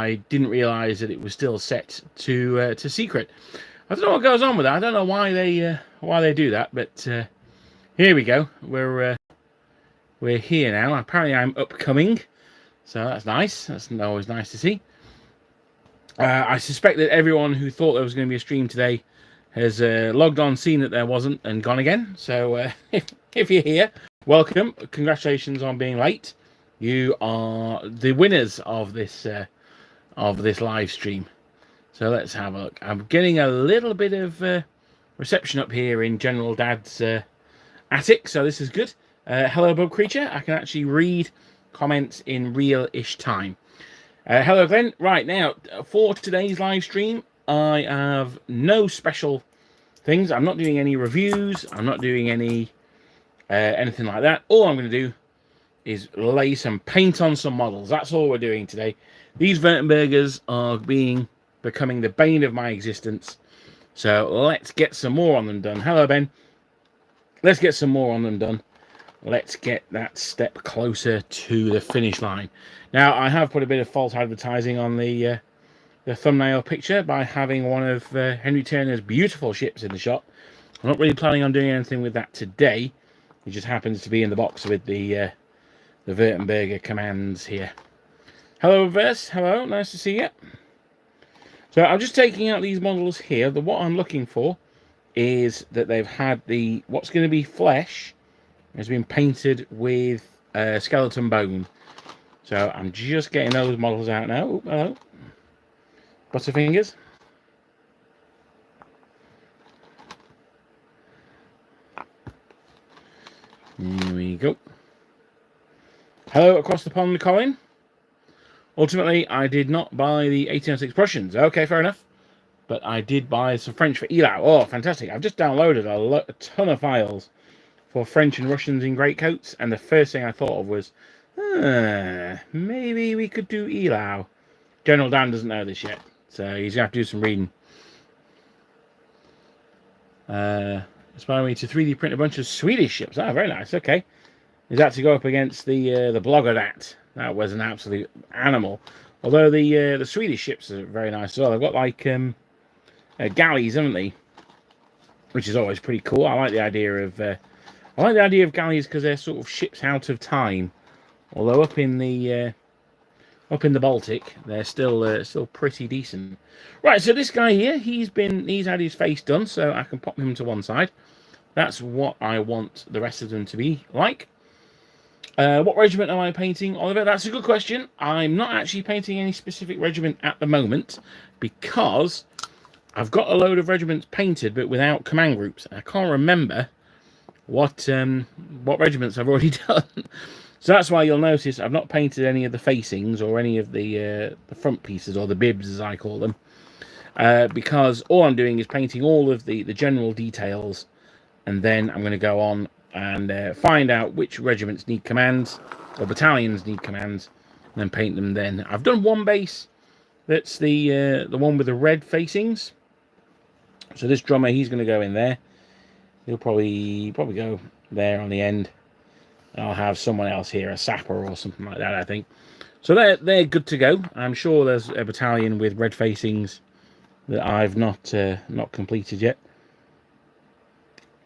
I didn't realise that it was still set to secret. I don't know what goes on with that. I don't know why they do that, but here we go. We're here now. Apparently, I'm upcoming, so that's nice. That's always nice to see. I suspect that everyone who thought there was going to be a stream today has logged on, seen that there wasn't, and gone again. So if you're here, welcome. Congratulations on being late. You are the winners of this live stream. So let's have a look. I'm getting a little bit of reception up here in General Dad's attic, so this is good. Hello, Bug Creature. I can actually read comments in real-ish time. Hello, Glenn. Right, now, for today's live stream, I have no special things. I'm not doing any reviews. I'm not doing any anything like that. All I'm going to do is lay some paint on some models. That's all we're doing today. These Württembergers are becoming the bane of my existence. So let's get some more on them done. Hello, Ben. Let's get some more on them done. Let's get that step closer to the finish line. Now, I have put a bit of false advertising on the thumbnail picture by having one of Henry Turner's beautiful ships in the shot. I'm not really planning on doing anything with that today. It just happens to be in the box with the Württemberger commands here. Hello, Verse. Hello, nice to see you. So I'm just taking out these models here. What I'm looking for is that they've had what's going to be flesh has been painted with skeleton bone. So I'm just getting those models out now. Oh, hello. Butterfingers. Here we go. Hello across the pond, Colin. Ultimately, I did not buy the 1806 Prussians. Okay, fair enough. But I did buy some French for Elau. Oh, fantastic. I've just downloaded a ton of files for French and Russians in greatcoats. And the first thing I thought of was, maybe we could do Elau. General Dan doesn't know this yet, so he's going to have to do some reading. Inspired me to 3D print a bunch of Swedish ships. Ah, very nice. Okay. Is that to go up against the Blogger? That was an absolute animal. Although the Swedish ships are very nice as well. They've got like galleys, haven't they? Which is always pretty cool. I like the idea of galleys because they're sort of ships out of time. Although up in the Baltic, they're still pretty decent. Right, so this guy here, he's had his face done, so I can pop him to one side. That's what I want the rest of them to be like. What regiment am I painting, Oliver? That's a good question. I'm not actually painting any specific regiment at the moment because I've got a load of regiments painted but without command groups. I can't remember what regiments I've already done. So that's why you'll notice I've not painted any of the facings or any of the front pieces, or the bibs as I call them, because all I'm doing is painting all of the general details, and then I'm going to go on and find out which regiments need commands or battalions need commands, and then paint them. Then I've done one base that's the one with the red facings. So this drummer, he's going to go in there. He'll probably go there on the end. I'll have someone else here, a sapper or something like that, I think. So they're good to go. I'm sure there's a battalion with red facings that I've not completed yet.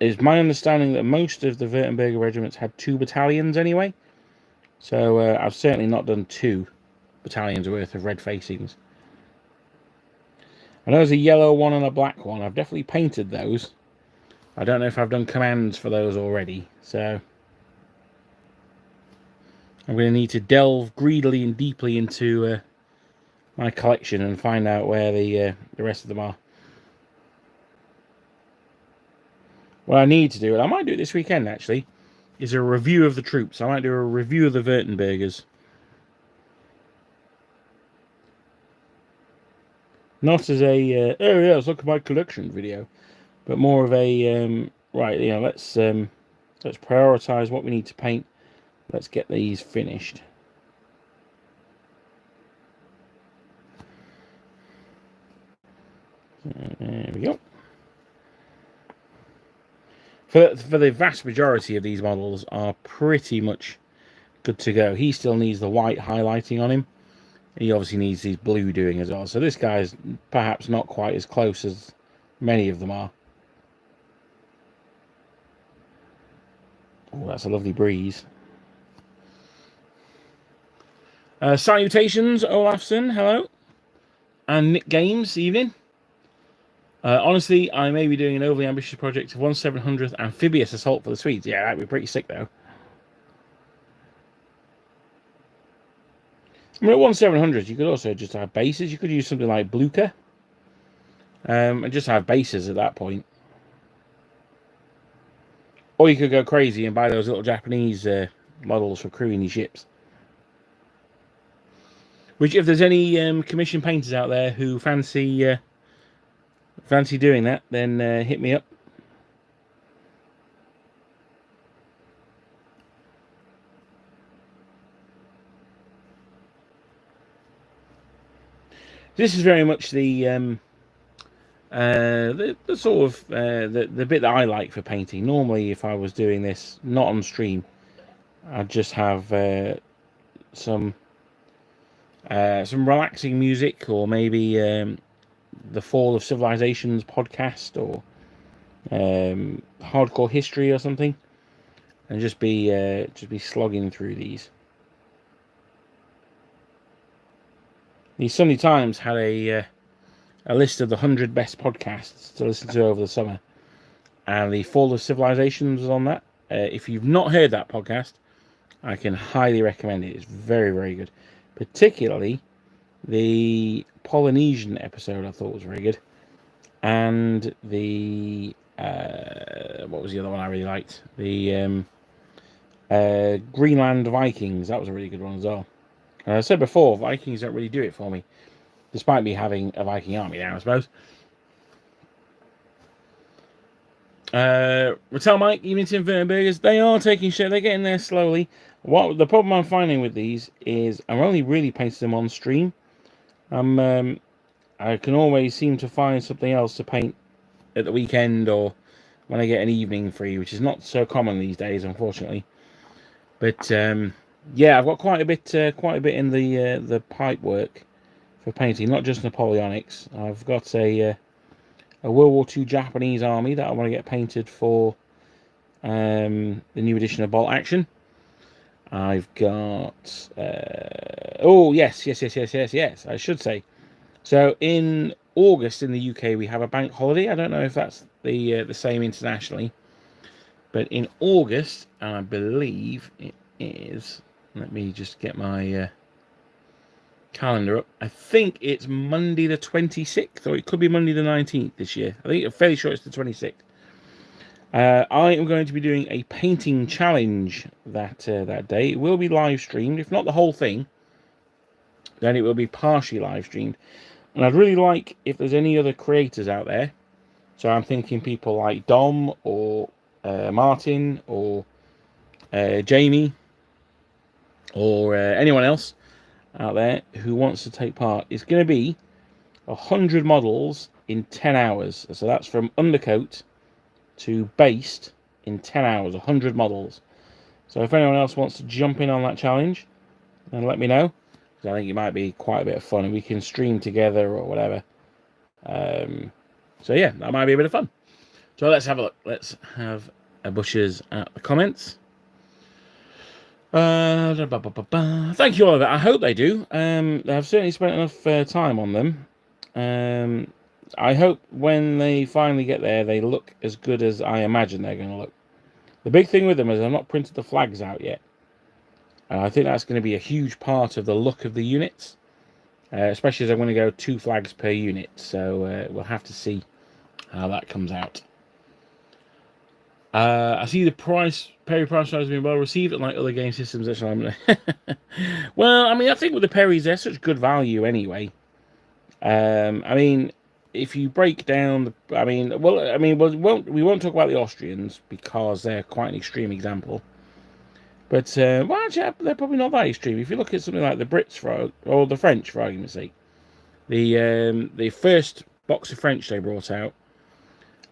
It's my understanding that most of the Württemberger regiments had 2 battalions anyway. So I've certainly not done 2 battalions worth of red facings. I know there's a yellow one and a black one. I've definitely painted those. I don't know if I've done commands for those already. So I'm going to need to delve greedily and deeply into my collection and find out where the rest of them are. What I need to do, and I might do it this weekend actually, is a review of the troops. I might do a review of the Württembergers. Not as a, oh yeah, look at my collection video, but more of a, right, you know, let's prioritize what we need to paint. Let's get these finished. There we go. For the vast majority of these models are pretty much good to go. He still needs the white highlighting on him. He obviously needs these blue doing as well. So this guy's perhaps not quite as close as many of them are. Oh, that's a lovely breeze. Salutations, Olafson, hello. And Nick Games, evening. Honestly, I may be doing an overly ambitious project of 1/700th amphibious assault for the Swedes. Yeah, that'd be pretty sick, though. I mean, at 1/700th, you could also just have bases. You could use something like Blucher. And just have bases at that point. Or you could go crazy and buy those little Japanese models for crewing these ships. Which, if there's any commission painters out there who fancy doing that, then hit me up. This is very much the sort of the bit that I like for painting. Normally, if I was doing this not on stream, I'd just have some relaxing music, or maybe the Fall of Civilizations podcast, or Hardcore History or something, and just be slogging through these. The Sunday Times had a list of the 100 best podcasts to listen to over the summer, and the Fall of Civilizations was on that. If you've not heard that podcast, I can highly recommend it. It's very, very good. Particularly the Polynesian episode, I thought was very good, and the what was the other one I really liked? The Greenland Vikings. That was a really good one as well. And I said before, Vikings don't really do it for me, despite me having a Viking army now, I suppose. Rattel Mike, even Tim Burgers, they are taking shape. They're getting there slowly. What the problem I'm finding with these is I'm only really painting them on stream. I can always seem to find something else to paint at the weekend, or when I get an evening free, which is not so common these days, unfortunately. But yeah, I've got quite a bit in the pipe work for painting, not just Napoleonics. I've got a World War II Japanese army that I want to get painted for the new edition of Bolt Action. I've got oh yes, I should say. So in August in the UK we have a bank holiday. I don't know if that's the same internationally, but in August, and I believe it is. Let me just get my calendar up. I think it's Monday the 26th, or it could be Monday the 19th this year. I think I'm fairly sure it's the 26th. I am going to be doing a painting challenge that day. It will be live streamed. If not the whole thing, then it will be partially live streamed. And I'd really like if there's any other creators out there. So I'm thinking people like Dom, or Martin, or Jamie, or anyone else out there who wants to take part. It's going to be 100 models in 10 hours. So that's from undercoat to based in 10 hours, 100 models. So if anyone else wants to jump in on that challenge, then let me know, because I think it might be quite a bit of fun, and we can stream together or whatever. So yeah, that might be a bit of fun. So let's have a look. Let's have a Bushes at the comments. Thank you, Oliver. I hope they do. They've certainly spent enough time on them. I hope when they finally get there, they look as good as I imagine they're going to look. The big thing with them is I've not printed the flags out yet. And I think that's going to be a huge part of the look of the units. Especially as I'm going to go 2 flags per unit. So we'll have to see how that comes out. I see the Perry price has been well received, unlike other game systems. Well, I mean, I think with the Perrys, they're such good value anyway. I mean, if you break down we won't talk about the Austrians because they're quite an extreme example. But well, actually, they're probably not that extreme. If you look at something like the Brits or the French, for argument's sake, the first box of French they brought out,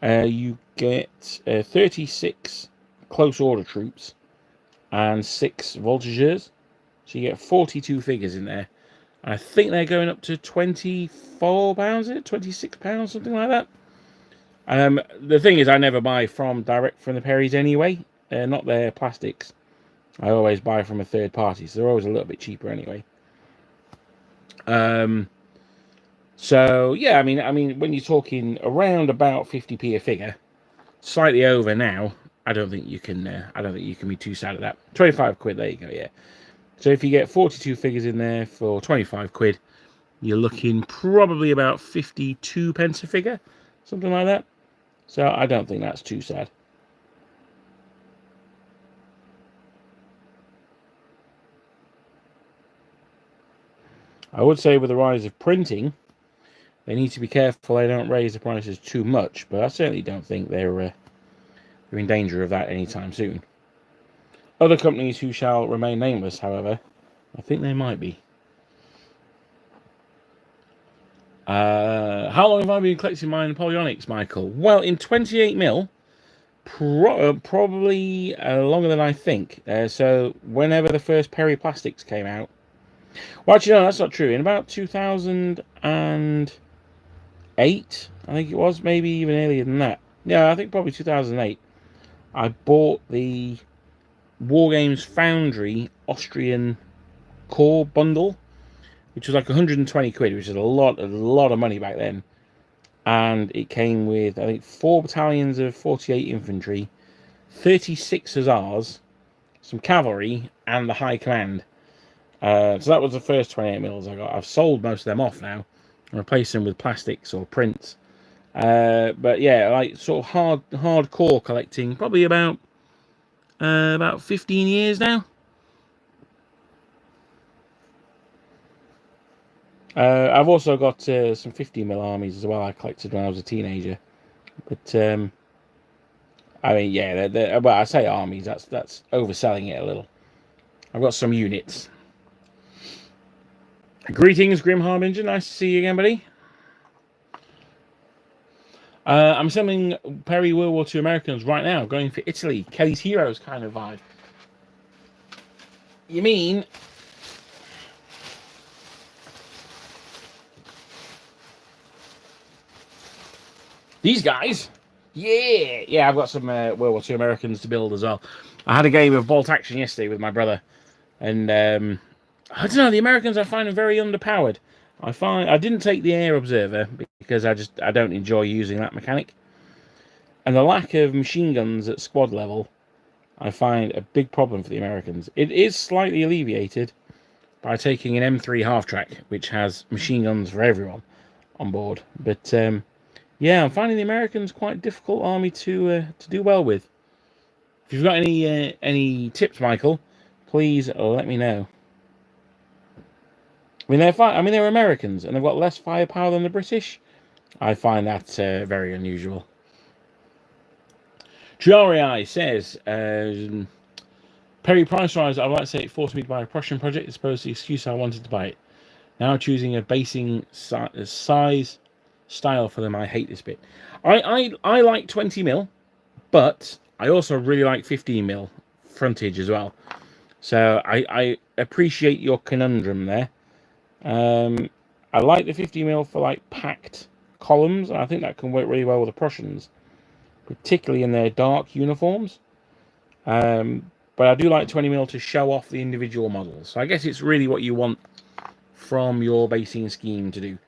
you get 36 close order troops and 6 voltigeurs, so you get 42 figures in there. I think they're going up to £24, £26, something like that. The thing is, I never buy direct from the Perrys anyway. Not their plastics. I always buy from a third party, so they're always a little bit cheaper anyway. So yeah, I mean, when you're talking around about 50p a figure, slightly over now, I don't think you can be too sad at that. 25 quid, there you go. Yeah. So if you get 42 figures in there for 25 quid, you're looking probably about 52 pence a figure, something like that. So I don't think that's too sad. I would say with the rise of printing, they need to be careful they don't raise the prices too much, but I certainly don't think they're in danger of that anytime soon. Other companies who shall remain nameless, however, I think they might be. How long have I been collecting my Napoleonics, Michael? Well, in 28mm, probably longer than I think. So whenever the first Perry plastics came out. Well, actually, no, that's not true. In about 2008, I think it was, maybe even earlier than that. Yeah, I think probably 2008. I bought the Wargames Foundry Austrian core bundle, which was like 120 quid, which is a lot of money back then. And it came with, I think, 4 battalions of 48 infantry, 36 hussars, some cavalry, and the high command. So that was the first 28mm I got. I've sold most of them off now and replaced them with plastics or prints. But yeah, like sort of hardcore collecting, probably about 15 years now. I've also got some 50mm armies as well I collected when I was a teenager. But I mean, yeah, well, I say armies, that's overselling it a little. I've got some units. Greetings, Grim Harbinger. Nice to see you again, buddy. I'm assembling Perry World War II Americans right now, going for Italy. Kelly's Heroes kind of vibe. You mean... these guys? Yeah, I've got some World War II Americans to build as well. I had a game of Bolt Action yesterday with my brother, and I don't know, the Americans I find them very underpowered. I didn't take the Air Observer because I don't enjoy using that mechanic, and the lack of machine guns at squad level I find a big problem for the Americans. It is slightly alleviated by taking an M3 half-track, which has machine guns for everyone on board, but yeah, I'm finding the Americans quite a difficult army to do well with. If you've got any tips, Michael, please let me know. I mean, they're Americans, and they've got less firepower than the British. I find that very unusual. Triarii says, Perry price rise, I'd like to say it forced me to buy a Prussian project. I suppose the excuse I wanted to buy it. Now choosing a basing size style for them, I hate this bit. I like 20mm, but I also really like 15mm frontage as well. So I appreciate your conundrum there. I like the 50mm for like packed columns, and I think that can work really well with the Prussians, particularly in their dark uniforms. But I do like 20mm to show off the individual models. So I guess it's really what you want from your basing scheme to do.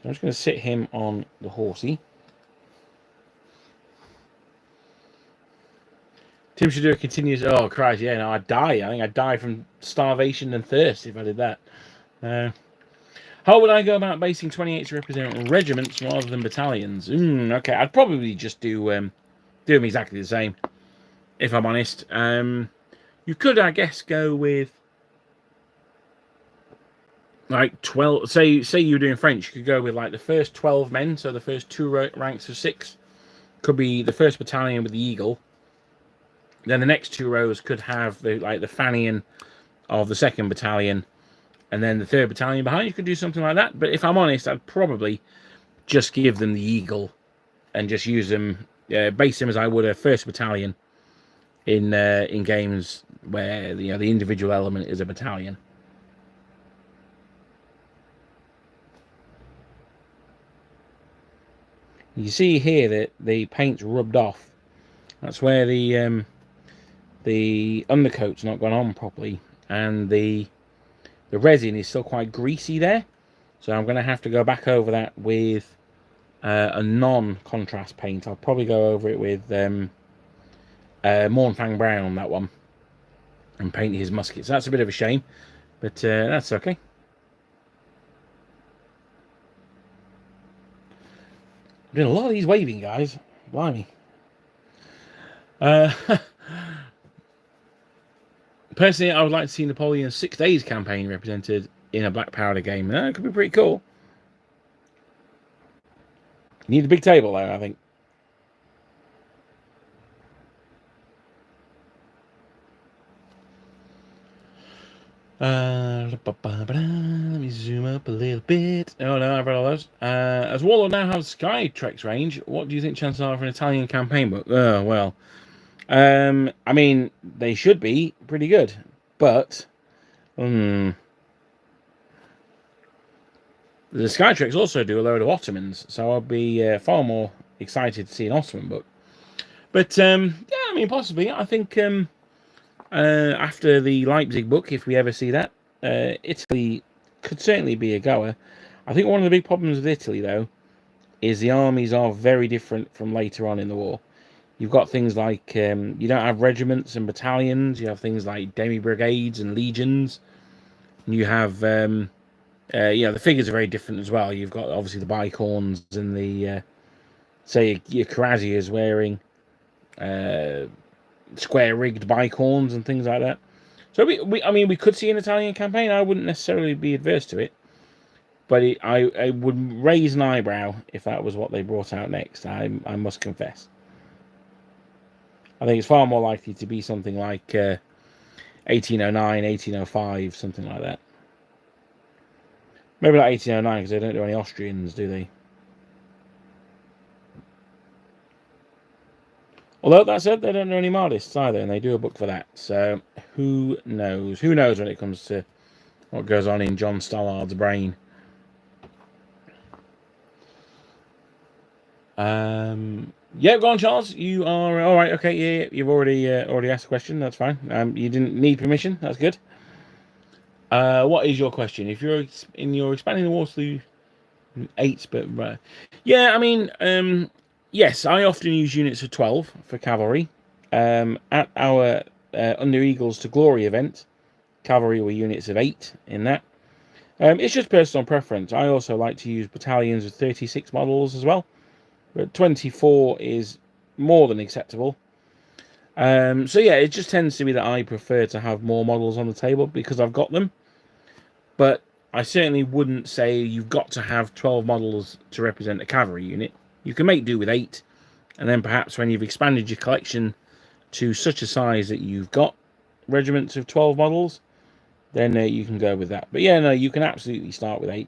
So I'm just going to sit him on the horsey. Tim should do a continuous... oh, Christ, yeah, no, I'd die. I think I'd die from starvation and thirst if I did that. How would I go about basing 28 to represent regiments rather than battalions? Okay, I'd probably just do them exactly the same, if I'm honest. You could, I guess, go with like 12. Say you're doing French, you could go with like the first 12 men, so the first 2 ranks of 6 could be the first battalion with the eagle. Then the next 2 rows could have the Fanian of the 2nd battalion, and then the 3rd battalion behind. You could do something like that. But if I'm honest, I'd probably just give them the eagle and just use them, base them as I would a 1st battalion in games where the individual element is a battalion. You see here that the paint's rubbed off. That's where the undercoat's not gone on properly, and the resin is still quite greasy there. So I'm going to have to go back over that with a non-contrast paint. I'll probably go over it with Mornfang Brown, that one, and paint his muskets. That's a bit of a shame, but that's okay. Doing a lot of these waving, guys. Blimey. Personally, I would like to see Napoleon's 6 Days campaign represented in a Black Powder game. That could be pretty cool. You need a big table, though, I think. Let me zoom up a little bit. Oh no, I've read all those. As Warlord now has Sky Trek's range, what do you think chances are for an Italian campaign book? Oh, well. I mean, they should be pretty good, but the Skytreks also do a load of Ottomans, so I'll be far more excited to see an Ottoman book. But yeah, I mean, possibly. I think after the Leipzig book, if we ever see that, Italy could certainly be a goer. I think one of the big problems with Italy, though, is the armies are very different from later on in the war. You've got things like, you don't have regiments and battalions. You have things like demi-brigades and legions. You have, the figures are very different as well. You've got, obviously, the bicorns and the, say, your Karazias wearing square-rigged bicorns and things like that. So, we could see an Italian campaign. I wouldn't necessarily be adverse to it. But I would raise an eyebrow if that was what they brought out next, I must confess. I think it's far more likely to be something like 1809, 1805, something like that. Maybe not 1809, because they don't do any Austrians, do they? Although, that said, they don't do any Mahdists either, and they do a book for that. So, who knows? Who knows when it comes to what goes on in John Stallard's brain? Yeah, go on, Charles. You are all right. Okay, yeah, you've already asked a question. That's fine. You didn't need permission. That's good. What is your question? If you're expanding the Waterloo 8, but yeah, I mean, yes, I often use units of 12 for cavalry. At our Under Eagles to Glory event, cavalry were units of 8 in that. It's just personal preference. I also like to use battalions with 36 models as well. But 24 is more than acceptable. So yeah, it just tends to be that I prefer to have more models on the table because I've got them. But I certainly wouldn't say you've got to have 12 models to represent a cavalry unit. You can make do with 8. And then perhaps when you've expanded your collection to such a size that you've got regiments of 12 models, then you can go with that. But yeah, no, you can absolutely start with 8.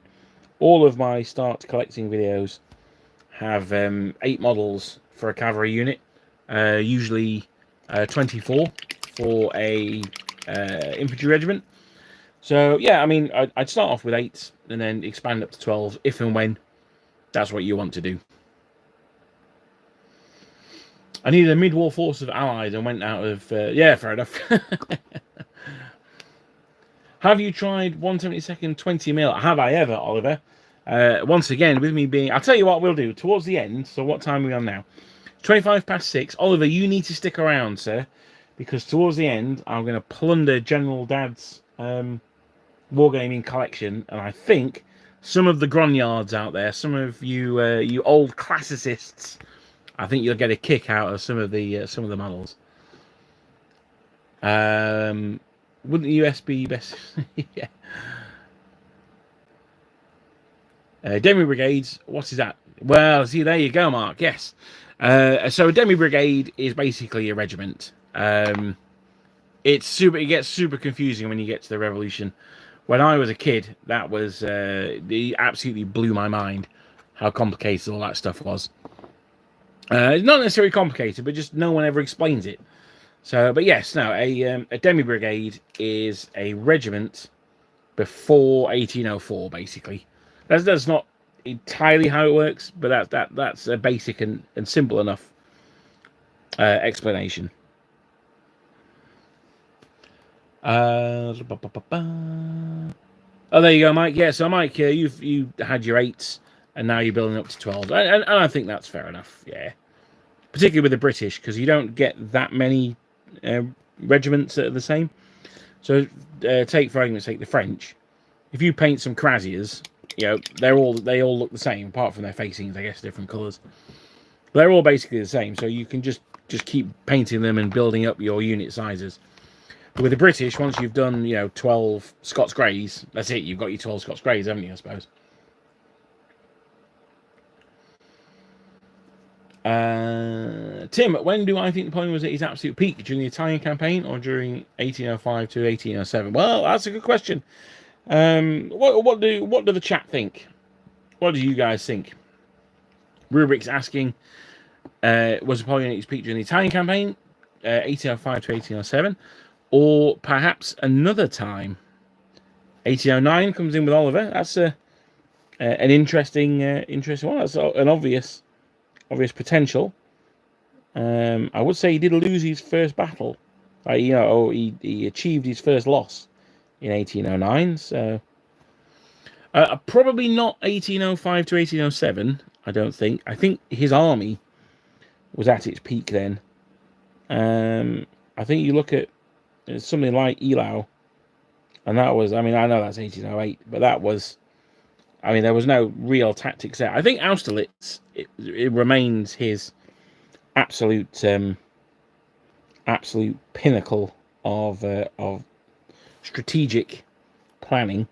All of my start collecting videos have 8 models for a cavalry unit, usually 24 for a infantry regiment. So yeah, I mean, I'd start off with 8 and then expand up to 12 if and when that's what you want to do. I needed a mid-war force of allies and went out of yeah, fair enough. Have you tried 1/72 20mm? Have I ever, Oliver? Once again, with me being... I'll tell you what we'll do. Towards the end, so what time are we on now? 6:25. Oliver, you need to stick around, sir. Because towards the end, I'm going to plunder General Dad's Wargaming collection. And I think some of the grognards out there, some of you you old classicists, I think you'll get a kick out of some of the models. Wouldn't the US be best? Yeah. Demi-brigades, what is that? Well, see, there you go, Mark. Yes. So a demi-brigade is basically a regiment. It gets super confusing when you get to the Revolution. When I was a kid, that was it absolutely blew my mind how complicated all that stuff was. It's not necessarily complicated, but just no one ever explains it. So, but yes, no, a demi-brigade is a regiment before 1804, basically. That's not entirely how it works, but that's a basic and simple enough explanation. Oh, there you go, Mike. Yeah, so Mike, you had your 8s, and now you're building up to 12s, and I think that's fair enough. Yeah, particularly with the British, because you don't get that many regiments that are the same. So take for argument's sake the French. If you paint some Craziers, they all look the same, apart from their facings, I guess, different colours. They're all basically the same, so you can just keep painting them and building up your unit sizes. But with the British, once you've done 12 Scots Greys, that's it. You've got your 12 Scots Greys, haven't you? I suppose. Tim, when do I think Napoleon was at his absolute peak? During the Italian campaign or during 1805 to 1807? Well, that's a good question. What do the chat think? What do you guys think? Rubric's asking, was Napoleon at his peak during the Italian campaign, 1805 to 1807, or perhaps another time? 1809 comes in with Oliver. That's an interesting one. That's an obvious potential. I would say he did lose his first battle. He achieved his first loss in 1809. So probably not 1805 to 1807. I don't think. I think his army was at its peak then. I think you look at something like Eylau, and that was. I mean, I know that's 1808, but that was. I mean, there was no real tactics there. I think Austerlitz it remains his absolute pinnacle of strategic planning.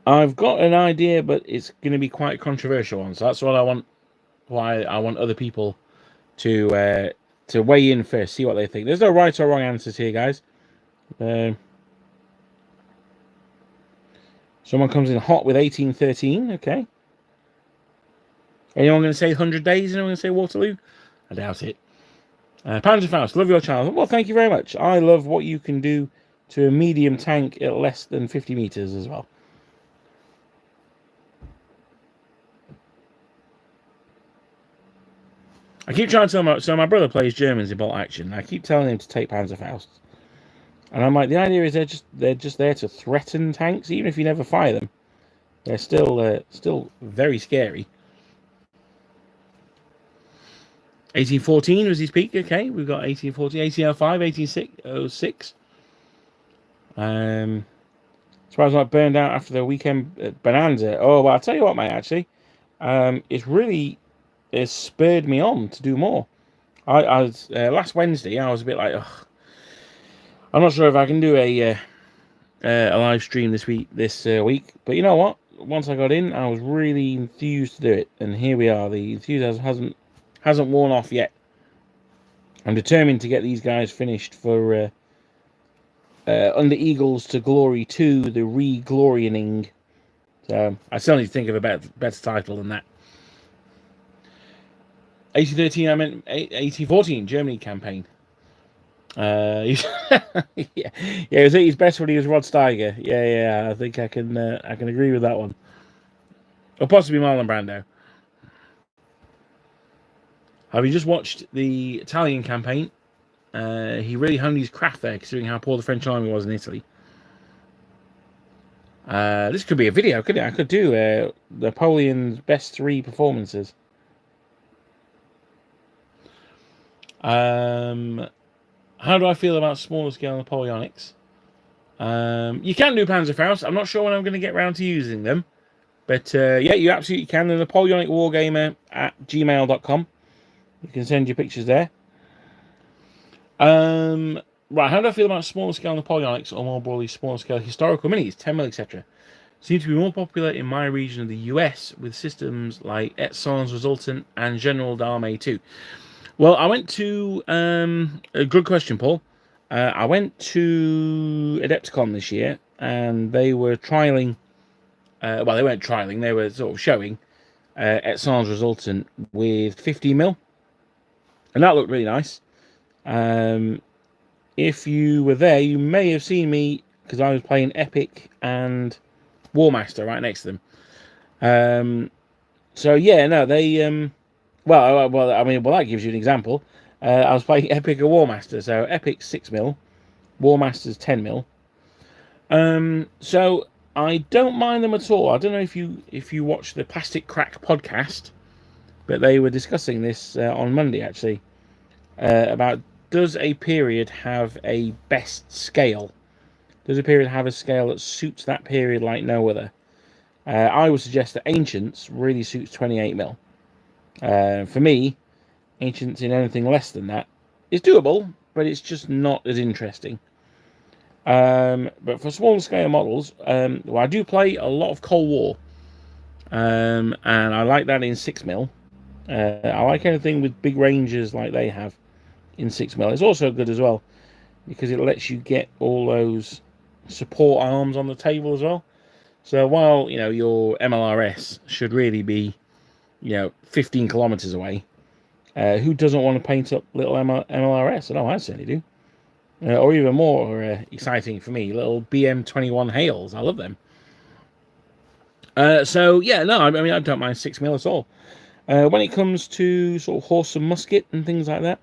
I've got an idea, but it's going to be quite a controversial one. So that's what I want. Why I want other people to weigh in first, see what they think. There's no right or wrong answers here, guys. Someone comes in hot with 1813. Okay. Anyone going to say 100 Days? Anyone going to say Waterloo? I doubt it. Panzerfaust, love your channel. Well, thank you very much. I love what you can do to a medium tank at less than 50 meters as well. I keep trying to tell my brother plays Germans in Bolt Action. I keep telling him to take Panzerfaust, and I'm like, the idea is they're just there to threaten tanks, even if you never fire them. They're still very scary. 1814 was his peak. Okay, we've got 1814, 1805, 1806. Surprised I burned out after the weekend bonanza. Oh, well, I'll tell you what, mate. Actually, it's really. It spurred me on to do more. I was last Wednesday. I was a bit like, ugh, I'm not sure if I can do a live stream this week. But you know what? Once I got in, I was really enthused to do it, and here we are. The enthusiasm hasn't worn off yet. I'm determined to get these guys finished for Under Eagles to Glory 2, the Re-Glorioning. So I still need to think of a better title than that. 1813, I meant 1814, Germany campaign. Yeah, he was at his best when he was Rod Steiger. Yeah, I think I can agree with that one. Or possibly Marlon Brando. Have you just watched the Italian campaign? He really honed his craft there, considering how poor the French army was in Italy. This could be a video, couldn't it? I could do Napoleon's best 3 performances. How do I feel about smaller scale Napoleonics? You can do Panzerfaust. I'm not sure when I'm going to get around to using them. But yeah, you absolutely can. The Napoleonic Wargamer at gmail.com. You can send your pictures there. Right, how do I feel about smaller scale Napoleonics, or more broadly smaller scale historical minis, 10mm, etc.? Seem to be more popular in my region of the US with systems like Etson's Resultant and General d'Armée 2. Well, I went to a good question, Paul. I went to Adepticon this year, and they were trialing. Well, they weren't trialing; they were sort of showing Etson's Resultant with 50mm, and that looked really nice. If you were there, you may have seen me because I was playing Epic and Warmaster right next to them. So yeah, no, they well, I mean, that gives you an example. I was playing Epic or War Master, so Epic 6mm, War Master's 10mm. So I don't mind them at all. I don't know if you watch the Plastic Crack podcast, but they were discussing this on Monday actually about, does a period have a best scale? Does a period have a scale that suits that period like no other? I would suggest that Ancients really suits 28mm. For me, Ancients in anything less than that is doable, but it's just not as interesting. But for smaller scale models, well, I do play a lot of Cold War, and I like that in 6mm. I like anything with big ranges like they have in 6mm. It's also good as well because it lets you get all those support arms on the table as well. So while your MLRS should really be 15 kilometers away, who doesn't want to paint up little MLRS? I know I certainly do. Or even more exciting for me, little BM21 Hales. I love them. So yeah, no, I mean I don't mind 6mm at all. When it comes to sort of horse and musket and things like that,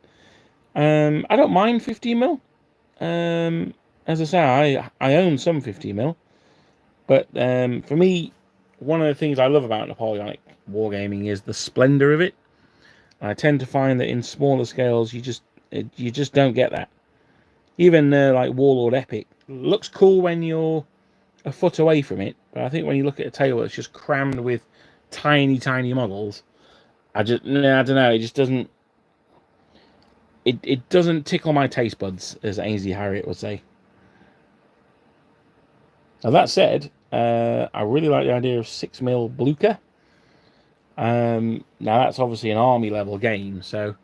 I don't mind 15mm. As I say, I own some 15mm, but for me, one of the things I love about Napoleonic Wargaming is the splendor of it. I tend to find that in smaller scales, you just don't get that. Even like Warlord Epic looks cool when you're a foot away from it, but I think when you look at a table that's just crammed with tiny models, I don't know. It just doesn't. It doesn't tickle my taste buds, as Ainsley Harriott would say. Now that said, I really like the idea of 6mm Blucher. Now that's obviously an army level game, so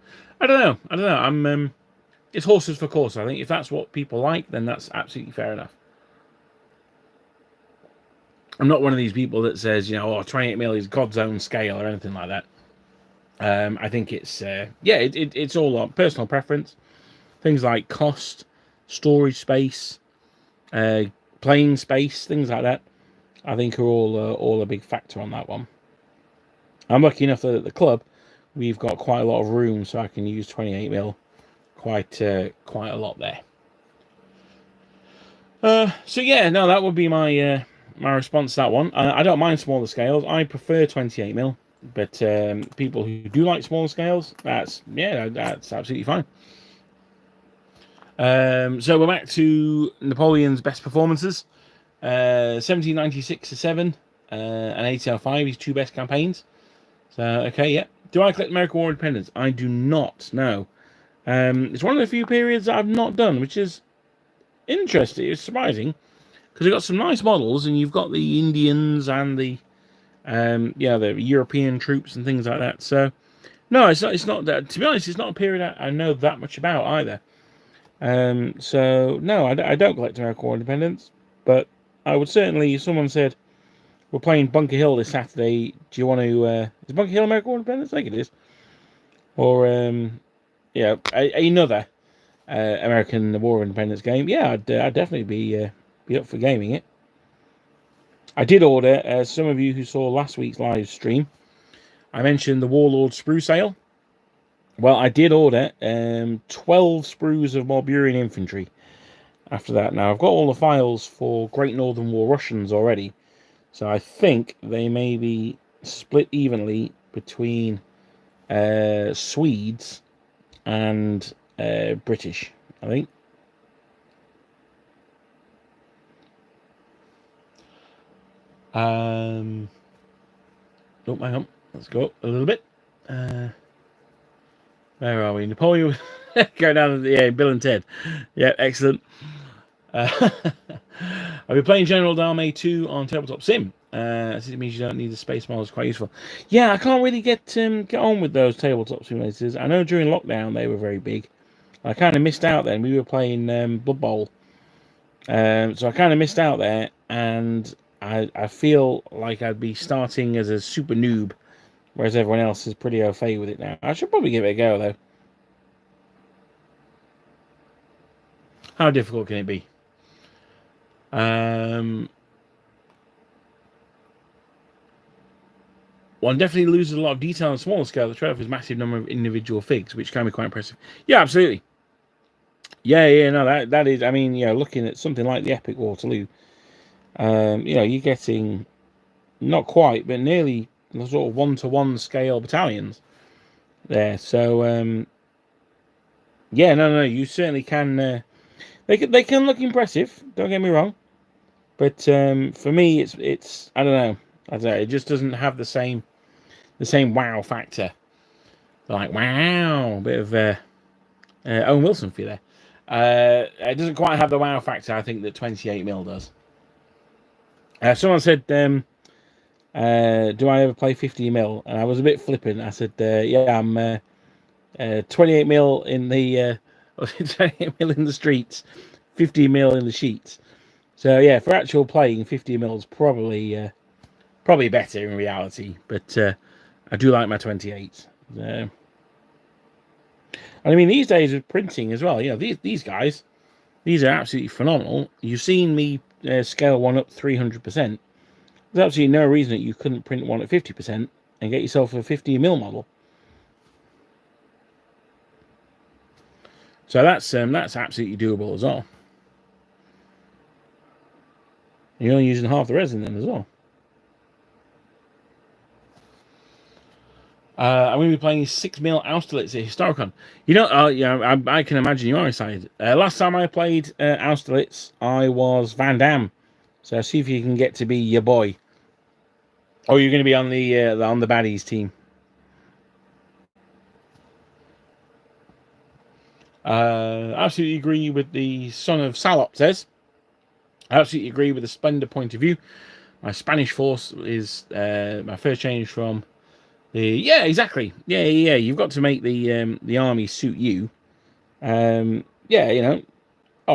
I don't know. I'm it's horses for courses. I think if that's what people like, then that's absolutely fair enough. I'm not one of these people that says, 28mm is God's own scale or anything like that. I think it's it's all on personal preference. Things like cost, storage space, playing space, things like that, I think are all a big factor on that one. I'm lucky enough that at the club we've got quite a lot of room, so I can use 28mm quite a lot there. So yeah, no, that would be my my response to that one. I don't mind smaller scales. I prefer 28mm, but people who do like smaller scales, that's absolutely fine. So we're back to Napoleon's best performances. 1796 to 7 and 1805, his two best campaigns. So okay, yeah. Do I collect American War of Independence? I do not. No. It's one of the few periods that I've not done, which is interesting. It's surprising because you've got some nice models, and you've got the Indians and the the European troops and things like that. So no, it's not that. To be honest, it's not a period I know that much about either. So no, I don't collect American War of Independence, but I would certainly. If someone said we're playing Bunker Hill this Saturday, do you want to? Is Bunker Hill American War of Independence? I think it is. Or another American War of Independence game. Yeah, I'd definitely be up for gaming it. I did order, some of you who saw last week's live stream, I mentioned the Warlord sprue sale. Well, I did order 12 sprues of Morburian infantry after that. Now, I've got all the files for Great Northern War Russians already, so I think they may be split evenly between Swedes and British, I think. Oh, hang on. Let's go up a little bit. Where are we? Napoleon. Go down to Bill and Ted. Yeah, excellent. I've been playing General Dalme 2 on Tabletop Sim. It means you don't need the space model. It's quite useful. Yeah, I can't really get on with those tabletop simulators. I know during lockdown they were very big. I kind of missed out then. We were playing Blood Bowl. So I kind of missed out there, and I feel like I'd be starting as a super noob, whereas everyone else is pretty au fait with it now. I should probably give it a go, though. How difficult can it be? Where one definitely loses a lot of detail on a smaller scale. The trade-off is massive number of individual figs, which can be quite impressive. Yeah, absolutely. Yeah, no, that is. I mean, looking at something like the Epic Waterloo, you're getting not quite, but nearly sort of 1-to-1 scale battalions there. So, no, you certainly can. They can look impressive. Don't get me wrong, but for me, it's I don't know. It just doesn't have the same wow factor. Like wow, bit of Owen Wilson for you there. It doesn't quite have the wow factor I think that 28mm does. Someone said, do I ever play 50mm? And I was a bit flippant. I said, yeah, I'm 28mm in the 28mm in the streets, 50mm in the sheets. So yeah, for actual playing, 50mm is probably better in reality. But I do like my 28. And I mean, these days with printing as well, these guys, these are absolutely phenomenal. You've seen me scale one up 300%. There's absolutely no reason that you couldn't print one at 50% and get yourself a 50mm model. So that's absolutely doable as well. You're only using half the resin then as well. I'm going to be playing 6mm Austerlitz at Historicon. I can imagine you are excited. Last time I played Austerlitz, I was Van Damme. So see if you can get to be your boy. Or you're going to be on the baddies team. Absolutely agree with the son of Salop says. I absolutely agree with the Splendor point of view. My Spanish force is my first change from yeah, exactly. Yeah. You've got to make the army suit you. Oh,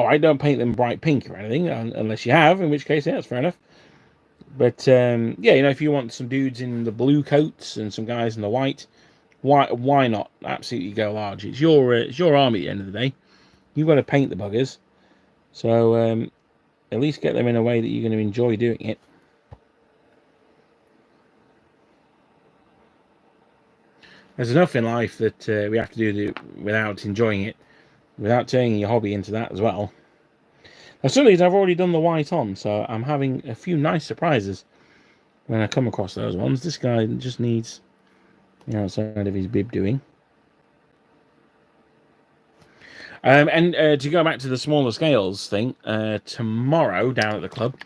I don't paint them bright pink or anything, unless you have, in which case, yeah, that's fair enough. But if you want some dudes in the blue coats and some guys in the white, why not? Absolutely go large. It's your army at the end of the day. You've got to paint the buggers, so at least get them in a way that you're going to enjoy doing it. There's enough in life that we have to do without enjoying it, without turning your hobby into that as well. Now, some of these I've already done the white on, so I'm having a few nice surprises when I come across those ones. This guy just needs the outside of his bib doing. And to go back to the smaller scales thing, tomorrow down at the club,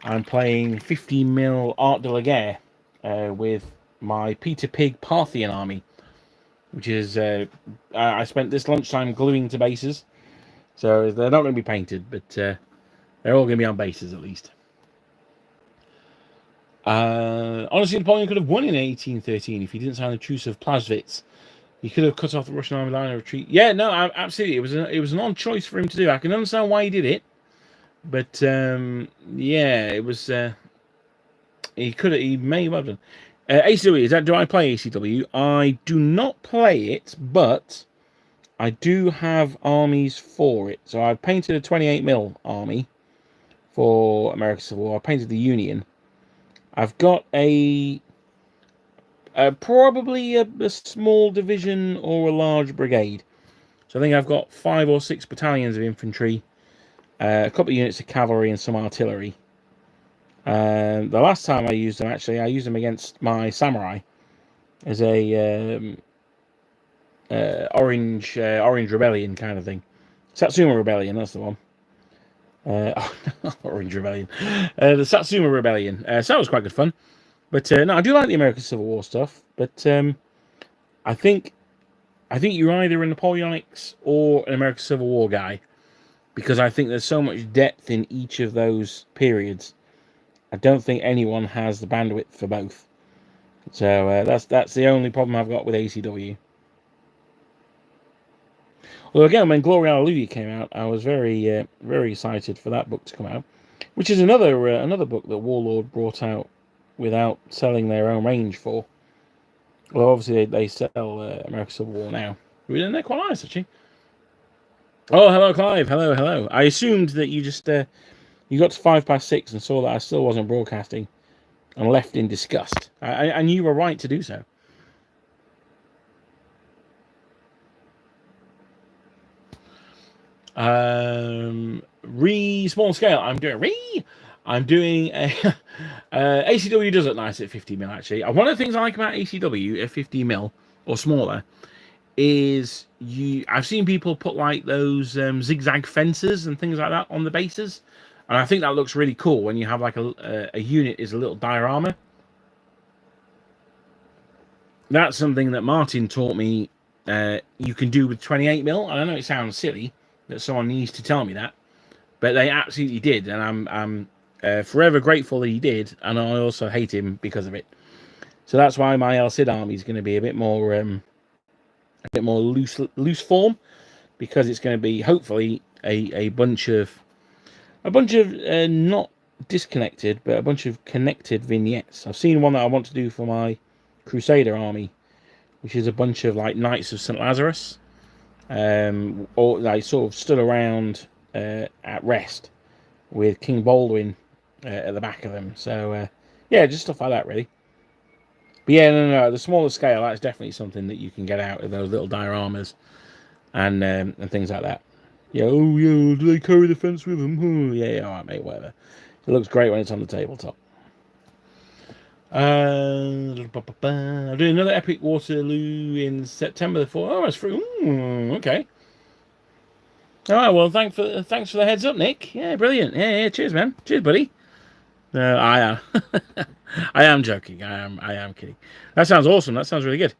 I'm playing 50mm Art de la Guerre with my Peter Pig Parthian army, which is I spent this lunchtime gluing to bases, so they're not going to be painted, but they're all going to be on bases at least. Honestly, Napoleon could have won in 1813 if he didn't sign the Truce of Plaswitz. He could have cut off the Russian army line of retreat. Yeah, no, absolutely. It was an odd choice for him to do. I can understand why he did it, but yeah, it was. He may have done. ACW, do I play ACW? I do not play it, but I do have armies for it. So I painted a 28mm army for American Civil War. I painted the Union. I've got probably a small division or a large brigade. So I think I've got 5 or 6 battalions of infantry, a couple of units of cavalry, and some artillery. The last time I used them, actually, I used them against my samurai as a orange rebellion kind of thing. Satsuma Rebellion, that's the one. Orange Rebellion. The Satsuma Rebellion. So that was quite good fun. But no, I do like the American Civil War stuff. But I think you're either a Napoleonics or an American Civil War guy, because I think there's so much depth in each of those periods. I don't think anyone has the bandwidth for both. So that's the only problem I've got with ACW. Although again, when Glory Hallelujah came out, I was very very excited for that book to come out, which is another book that Warlord brought out without selling their own range for. Well, obviously they sell American Civil War now. They're quite nice, actually. Oh, hello, Clive. Hello. I assumed that you just you got to 6:05 and saw that I still wasn't broadcasting, and left in disgust. And you were right to do so. Small scale. I'm doing a ACW does look nice at 50 mil actually. One of the things I like about ACW at 50 mil or smaller is I've seen people put like those zigzag fences and things like that on the bases, and I think that looks really cool when you have like a unit is a little diorama. That's something that Martin taught me you can do with 28 mil. I know it sounds silly that someone needs to tell me that, but they absolutely did, and I'm forever grateful that he did, and I also hate him because of it. So that's why my El Cid army is going to be a bit more loose form, because it's going to be hopefully a bunch of not disconnected, but a bunch of connected vignettes. I've seen one that I want to do for my Crusader army, which is a bunch of like Knights of St. Lazarus, or they sort of stood around at rest with King Baldwin at the back of them. So yeah, just stuff like that really. But yeah, no, the smaller scale, that's definitely something that you can get out of those little dioramas and things like that. Yeah, oh yeah, do they carry the fence with them? Oh, yeah, all right, mate, whatever. It looks great when it's on the tabletop. I'm doing another Epic Waterloo in September the 4th. Oh, it's free. Okay. All right, well, thanks for the heads up, Nick. Yeah, brilliant. Yeah, cheers, man. Cheers, buddy. I am. I am joking. I am kidding. That sounds awesome. That sounds really good.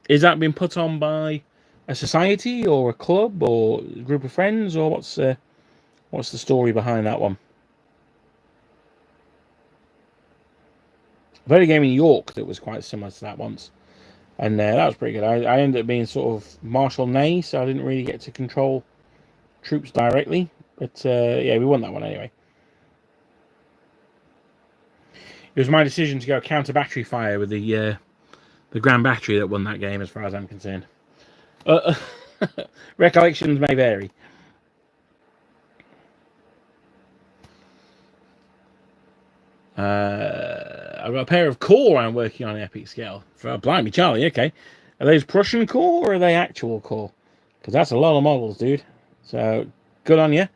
Is that been put on by a society or a club or a group of friends, or what's the story behind that one? I've had a game in York that was quite similar to that once, and that was pretty good. I ended up being sort of Marshal Ney, so I didn't really get to control troops directly, but yeah, we won that one anyway. It was my decision to go counter battery fire with the Grand Battery that won that game, as far as I'm concerned. Recollections may vary. I've got a pair of core I'm working on an epic scale. Blimey, Charlie, okay. Are those Prussian core or are they actual core? Because that's a lot of models, dude. So, good on you.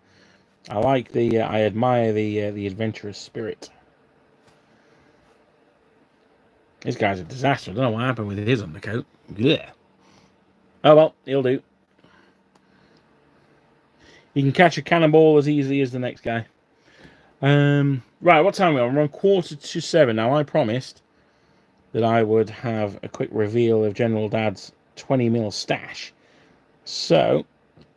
I like I admire the adventurous spirit. This guy's a disaster. I don't know what happened with his undercoat. Yeah. Oh well, he'll do. You can catch a cannonball as easily as the next guy. Right, what time are we on? We're on 6:45. Now, I promised that I would have a quick reveal of General Dad's 20 mil stash. So,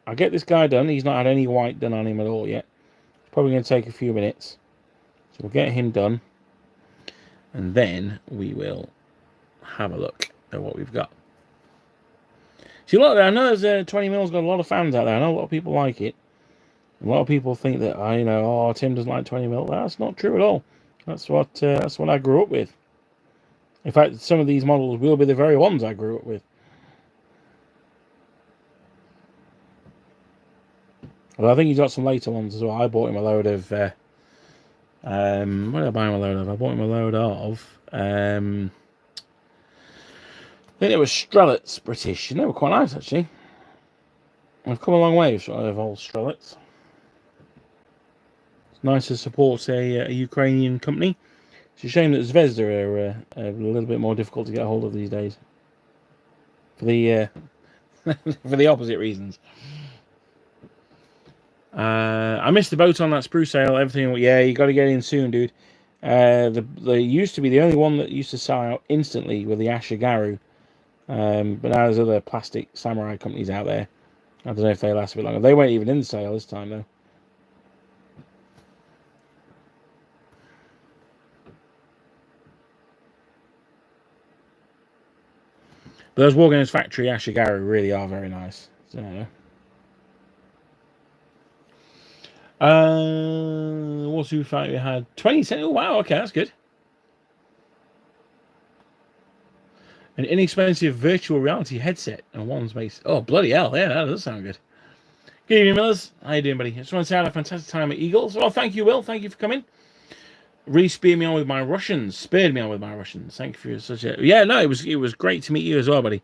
I'll get this guy done. He's not had any white done on him at all yet. It's probably going to take a few minutes. So, we'll get him done. And then we will have a look at what we've got. See, look, I know there's 20 mil's got a lot of fans out there. I know a lot of people like it. A lot of people think that Tim doesn't like 20 mil. That's not true at all. That's what I grew up with. In fact, some of these models will be the very ones I grew up with. Well, I think he's got some later ones as well. I bought him a load of. What did I buy him a load of? I bought him a load of. I think they were Strelets British, and they were quite nice actually. I've come a long way with old Strelets. It's nice to support a Ukrainian company. It's a shame that Zvezda are a little bit more difficult to get hold of these days. For the for the opposite reasons. I missed the boat on that spruce sale. Everything, yeah, you got to get in soon, dude. They used to be the only one that used to sell out instantly with the Ashigaru. But now there's other plastic samurai companies out there. I don't know if they last a bit longer. They weren't even in the sale this time, though. But those Wargames Factory Ashigaru really are very nice. So, what's the fight we had? 20 cents. Oh, wow, okay, that's good. An inexpensive virtual reality headset and one's base. Oh, bloody hell. Yeah, that does sound good. Good evening, Millers. How you doing, buddy? I just want to say I had a fantastic time at Eagles. Well, thank you, Will. Thank you for coming. Really spurred me on with my Russians. Thank you for such a... Yeah, no, it was great to meet you as well, buddy.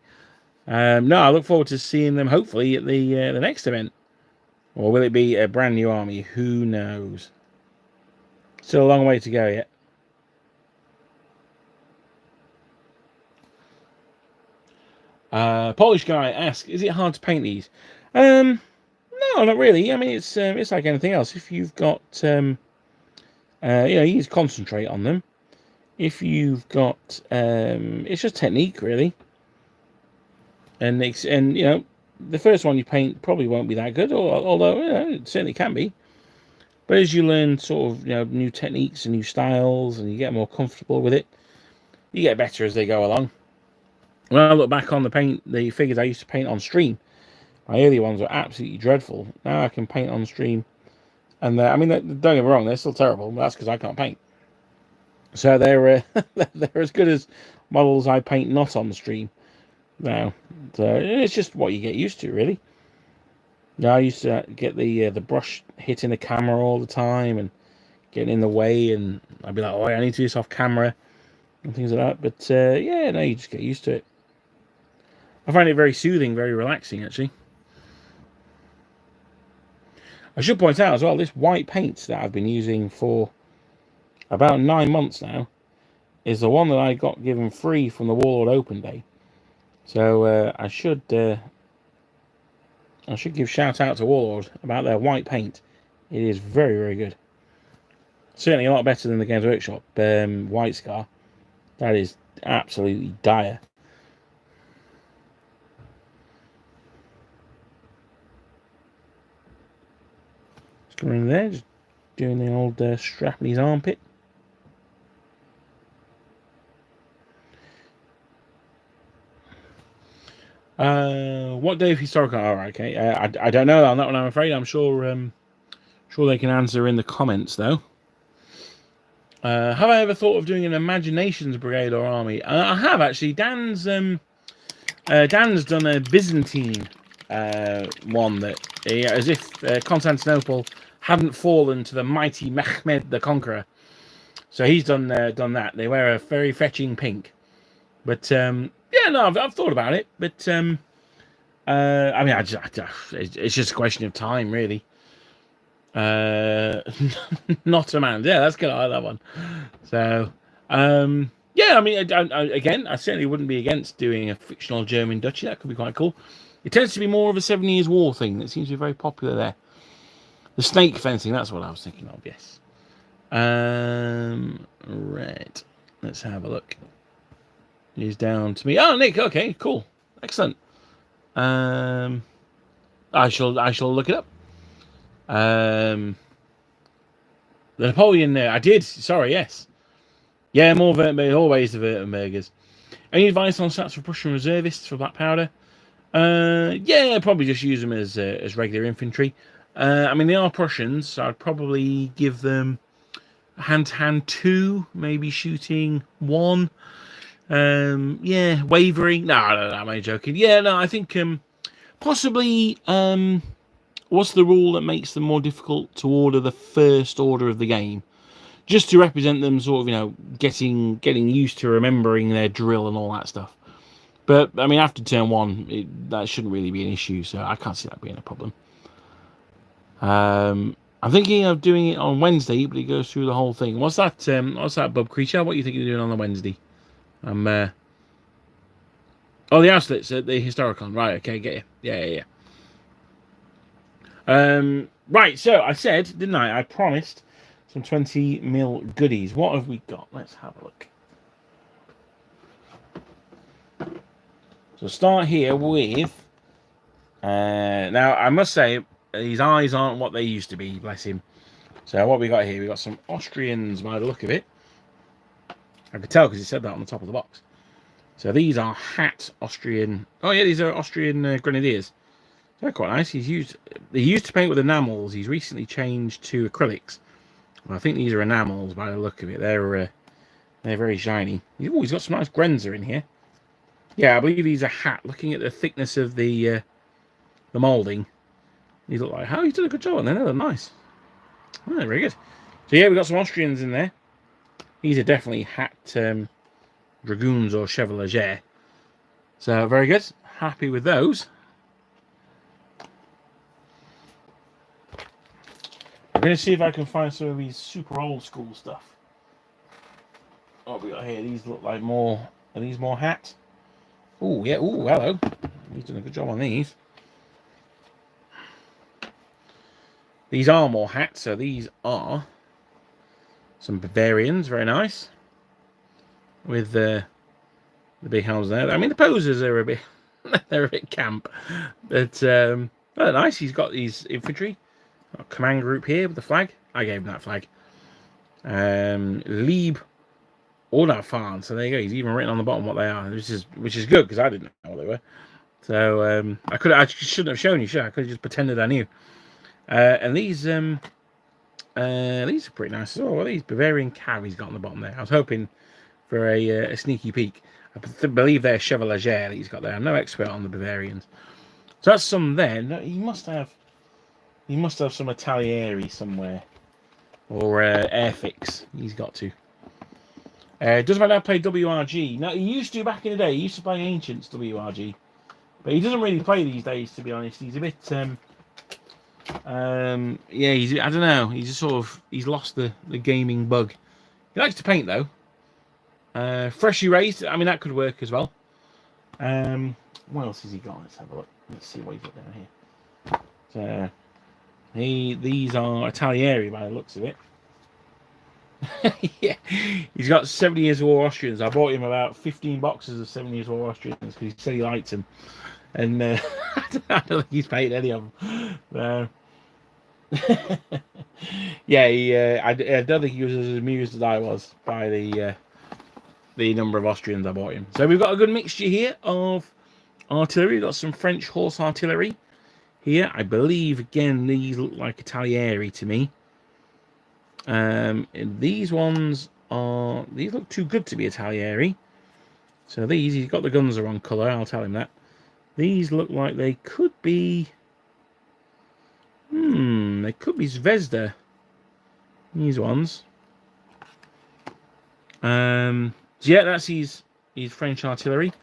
No, I look forward to seeing them, hopefully, at the next event. Or will it be a brand new army? Who knows? Still a long way to go yet. Polish guy asks, is it hard to paint these? No, not really. I mean, it's like anything else. If you've got, you just concentrate on them. If you've got, it's just technique, really. And the first one you paint probably won't be that good, although it certainly can be. But as you learn sort of new techniques and new styles, and you get more comfortable with it, you get better as they go along. When I look back on the figures I used to paint on stream, my earlier ones were absolutely dreadful. Now I can paint on stream, and don't get me wrong, they're still terrible. But that's because I can't paint. So they're they're as good as models I paint not on the stream now. So it's just what you get used to, really. I used to get the brush hitting the camera all the time and getting in the way, and I'd be like, oh, I need to do this off camera and things like that. But no, you just get used to it. I find it very soothing, very relaxing, actually. I should point out as well, this white paint that I've been using for about 9 months now is the one that I got given free from the Warlord Open Day. So I should give shout out to Warlord about their white paint. It is very, very good. Certainly a lot better than the Games Workshop White Scar. That is absolutely dire. Just going in there, just doing the old strap in his armpit. What day of historical? All right, okay. I don't know on that one, I'm afraid. I'm sure they can answer in the comments, though. Have I ever thought of doing an Imaginations Brigade or army? I have, actually. Dan's done a Byzantine one that, as if Constantinople hadn't fallen to the mighty Mehmed the Conqueror. So he's done that. They wear a very fetching pink. But yeah, no, I've thought about it. But it's just a question of time, really. Not a man. Yeah, that's good. I like that one. So, yeah, I certainly wouldn't be against doing a fictional German duchy. That could be quite cool. It tends to be more of a 7 Years' War thing that seems to be very popular there. The snake fencing, that's what I was thinking of, yes. Right. Let's have a look. He's down to me. Oh, Nick, okay, cool. Excellent. I shall look it up. The Napoleon there. I did. Sorry, yes. Yeah, more Württemberg, always the Württembergers. Any advice on stats for Prussian reservists for black powder? Yeah, probably just use them as regular infantry. They are Prussians, so I'd probably give them hand-to-hand 2, maybe shooting 1. Yeah, wavering. No, I'm only joking. Yeah, no, I think possibly. What's the rule that makes them more difficult to order the first order of the game? Just to represent them, sort of, getting used to remembering their drill and all that stuff. But after turn 1, that shouldn't really be an issue, so I can't see that being a problem. I'm thinking of doing it on Wednesday, but it goes through the whole thing. What's that, Bub Creature? What are you thinking of doing on the Wednesday? Oh, the Austerlitz at the Historicon. Right, okay, get you. Yeah. Right, so I said, didn't I? I promised some 20mm goodies. What have we got? Let's have a look. So start here with... now, I must say, his eyes aren't what they used to be, bless him. So what we got here? We got some Austrians by the look of it. I could tell because he said that on the top of the box. So these are hat Austrian... Oh yeah, these are Austrian Grenadiers. They're quite nice. They used to paint with enamels. He's recently changed to acrylics. Well, I think these are enamels by the look of it. They're very shiny. Oh, he's got some nice Grenzer in here. Yeah, I believe he's a hat. Looking at the thickness of the moulding, he looked like, he's done a good job on there. They're nice. Oh, very good. So yeah, we've got some Austrians in there. These are definitely hat dragoons or chevalier. So very good. Happy with those. I'm going to see if I can find some of these super old school stuff. What we got here? These look like more. Are these more hat? Oh yeah. Oh hello. He's done a good job on these. These are more hats. So these are some Bavarians. Very nice. With the big helms there. I mean the poses are a bit. They're a bit camp, but oh, nice. He's got these infantry. Got a command group here with the flag. I gave him that flag. Lieb Orderfahren. So there you go. He's even written on the bottom what they are, which is good because I didn't know what they were. So I shouldn't have shown you. Should I? Could have just pretended I knew. And these are pretty nice as well. What are these Bavarian cav he's got on the bottom there? I was hoping for a sneaky peek. I believe they're chevalier that he's got there. I'm no expert on the Bavarians. So that's some there. No, he must have some Italieri somewhere. Or Airfix. He's got to. Doesn't matter how to play WRG. Now, he used to back in the day. He used to play Ancients WRG. But he doesn't really play these days, to be honest. He's a bit... yeah, I don't know. He's just he's lost the gaming bug. He likes to paint, though. Fresh erased. I mean, that could work as well. What else has he got? Let's have a look. Let's see what he's got down here. So, these are Italieri by the looks of it. Yeah, he's got 70 Years of War Austrians. I bought him about 15 boxes of 70 Years of War Austrians because he said he liked them. And I don't think he's painted any of them. Yeah, I don't think he was as amused as I was by the number of Austrians I bought him. So we've got a good mixture here of artillery. We've got some French horse artillery here. I believe, again, these look like Italieri to me. These ones these look too good to be Italieri. So he's got the guns the wrong colour, I'll tell him that. These look like they could be they could be Zvezda. These ones. So yeah, that's his French artillery.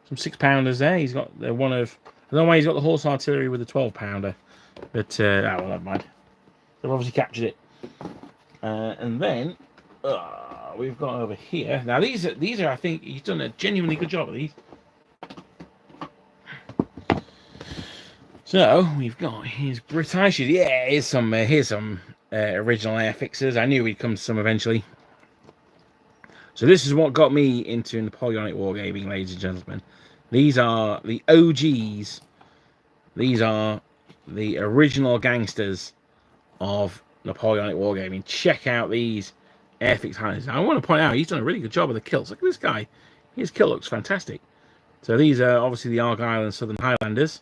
Some 6-pounders there. He's got the one of, I don't know why he's got the horse artillery with a 12-pounder, but well, never mind. They've obviously captured it. And then we've got over here. Now these are I think he's done a genuinely good job of these. So we've got his British. Yeah, here's some original air fixers. I knew we'd come to some eventually. So this is what got me into Napoleonic Wargaming, ladies and gentlemen. These are the OGs. These are the original gangsters of Napoleonic Wargaming. Check out these airfix harnesses. I want to point out he's done a really good job of the kilts. Look at this guy. His kilt looks fantastic. So these are obviously the Argyll and Southern Highlanders.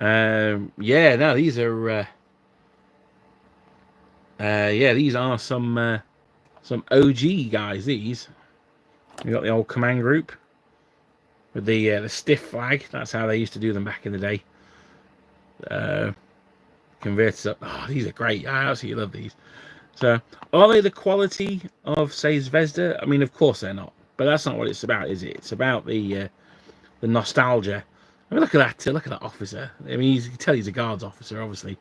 Yeah, no, these are yeah, these are some OG guys. These we got the old command group with the stiff flag. That's how they used to do them back in the day. Converters up. Oh, these are great. I absolutely love these. So, are they the quality of, say, Zvezda? I mean, of course they're not. But that's not what it's about, is it? It's about the nostalgia. I mean, look at that. Look at that officer. I mean, you can tell he's a guards officer, obviously.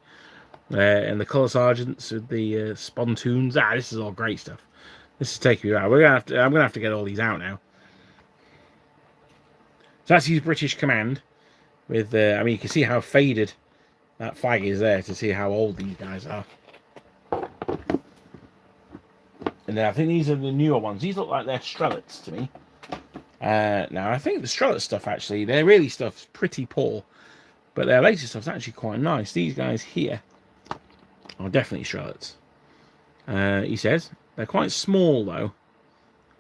And the colour sergeants with the spontoons. This is all great stuff. This is taking me out. I'm gonna have to get all these out now. So that's his British command. With I mean, you can see how faded that flag is there to see how old these guys are. And then I think these are the newer ones. These look like they're Strelets to me. Now, I think the Strelet stuff, actually, their really stuff's pretty poor. But their later stuff's actually quite nice. These guys here are definitely Strelets. He says. They're quite small, though.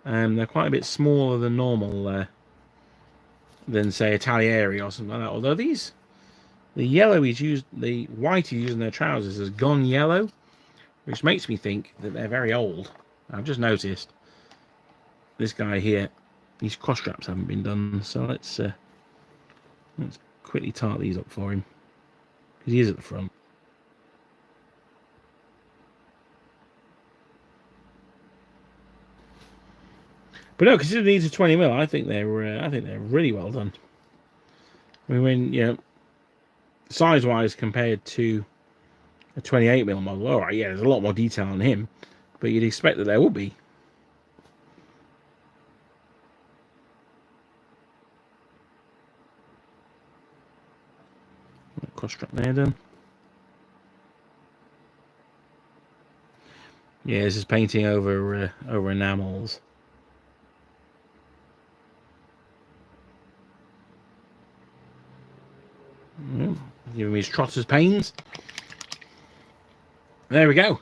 They're quite a bit smaller than normal, than, say, Italieri or something like that. Although these, the yellow he's used, the white he's using their trousers has gone yellow, which makes me think that they're very old. I've just noticed this guy here. These cross straps haven't been done, so let's quickly tart these up for him because he is at the front. But no, considering these are 20mm, I think they're really well done. I mean, when size-wise compared to a 28mm model, all right, yeah, there's a lot more detail on him, but you'd expect that there would be. Cross strap there done. Yeah, this is painting over enamels. Giving me his trotter's pains. There we go.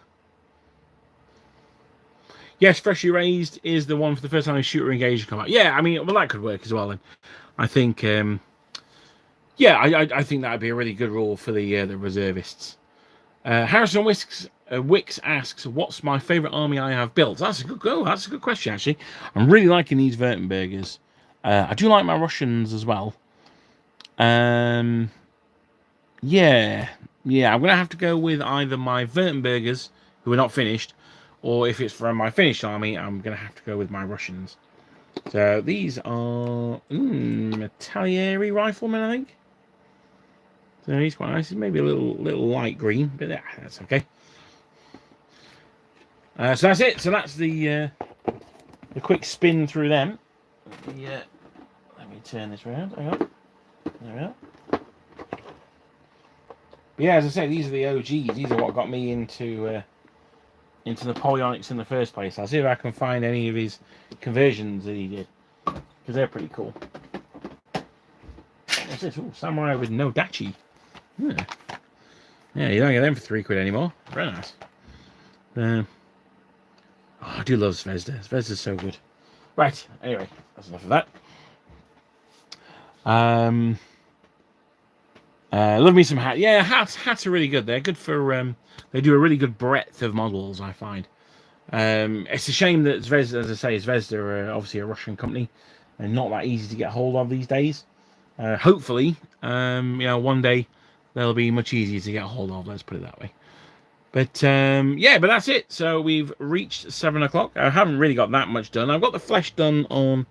Yes, freshly raised is the one for the first time a shooter engaged combat. Yeah, I mean, well, that could work as well. And I think, yeah, I think that would be a really good rule for the reservists. Harrison Wicks asks, "What's my favourite army I have built?" That's a good go. That's a good question, actually. I'm really liking these Württembergers. I do like my Russians as well. Yeah, I'm gonna have to go with either my Württembergers, who are not finished, or if it's from my finished army, I'm gonna have to go with my Russians. So these are Metalieri riflemen, I think. So he's quite nice. He's maybe a little light green, but yeah, that's okay. So that's it. So that's the quick spin through them. Yeah, let me turn this around. Hang on. There we are. But yeah, as I say, these are the OGs. These are what got me into Napoleonics in the first place. I'll see if I can find any of his conversions that he did, because they're pretty cool. What's this? Ooh, samurai with no dachi. Yeah, you don't get them for £3 anymore. Very nice. Oh, I do love Zvezda. Zvezda's so good. Right, anyway, that's enough of that. Love me some hats. Yeah, hats are really good. They're good for they do a really good breadth of models, I find. It's a shame that Zvezda, as I say, Zvezda are obviously a Russian company and not that easy to get hold of these days. Hopefully, one day they'll be much easier to get hold of, let's put it that way. But yeah, but that's it. So we've reached 7 o'clock. I haven't really got that much done. I've got the flesh done on,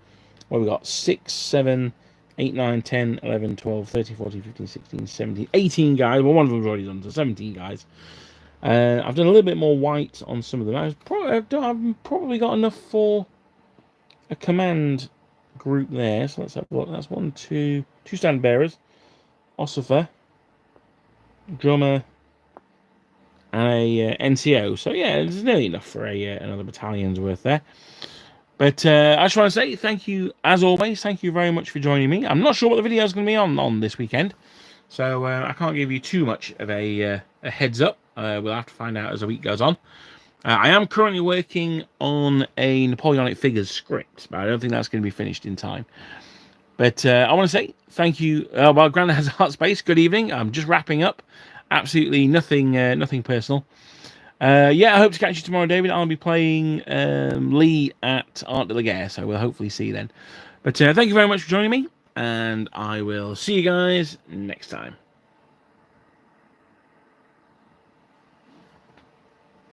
what we got, 6, 7, 8, 9, 10, 11, 12, 13, 14, 15, 16, 17, 18 guys. Well, one of them's already done, so 17 guys. I've done a little bit more white on some of them. I've probably got enough for a command group there. So let's have a look. That's 1, 2 stand bearers, Ossifer, drummer, and a NCO. So yeah, there's nearly enough for another battalion's worth there. But I just want to say thank you, as always. Thank you very much for joining me. I'm not sure what the video is going to be on this weekend, so I can't give you too much of a heads up. We'll have to find out as the week goes on. I am currently working on a Napoleonic figures script, but I don't think that's going to be finished in time. But I want to say thank you. Well, Grandad has Art Space. Good evening. I'm just wrapping up. Absolutely nothing personal. Yeah, I hope to catch you tomorrow, David. I'll be playing Lee at Art de la Guerre, so we'll hopefully see you then. But thank you very much for joining me, and I will see you guys next time.